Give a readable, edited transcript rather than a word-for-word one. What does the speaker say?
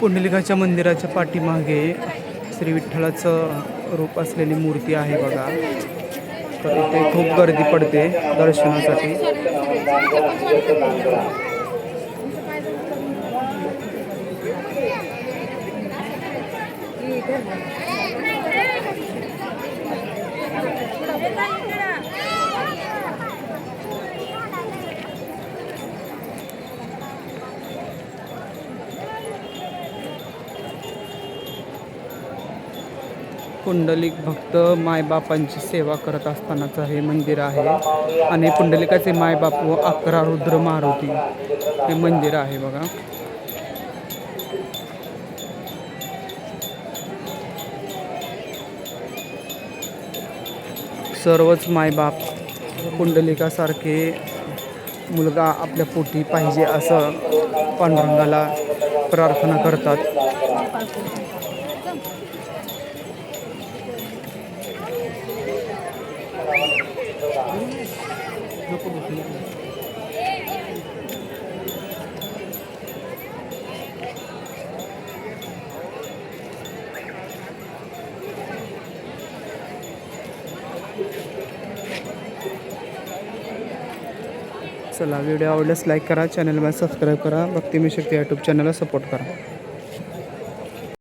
पुंडलिकाच्या मंदिराच्या पाठीमागे श्री विठ्ठलाचं रूप असलेली मूर्ती आहे बघा. तर इथे खूप गर्दी पडते दर्शनासाठी. पुंडलिक भक्त मायबापांची सेवा करत असतानाचं हे मंदिर आहे आणि पुंडलिकाचे मायबाप व 11 रुद्र मारुती हे मंदिर आहे बघा. सर्वच मायबाप पुंडलिकासारखे मुलगा आपल्या पोटी पाहिजे असं पांडुरंगाला प्रार्थना करतात. चला, व्हिडिओ आवडल्यास लाईक करा, चॅनलला सबस्क्राईब करा, भक्तिमय शक्ती यूट्यूब चॅनलला सपोर्ट करा.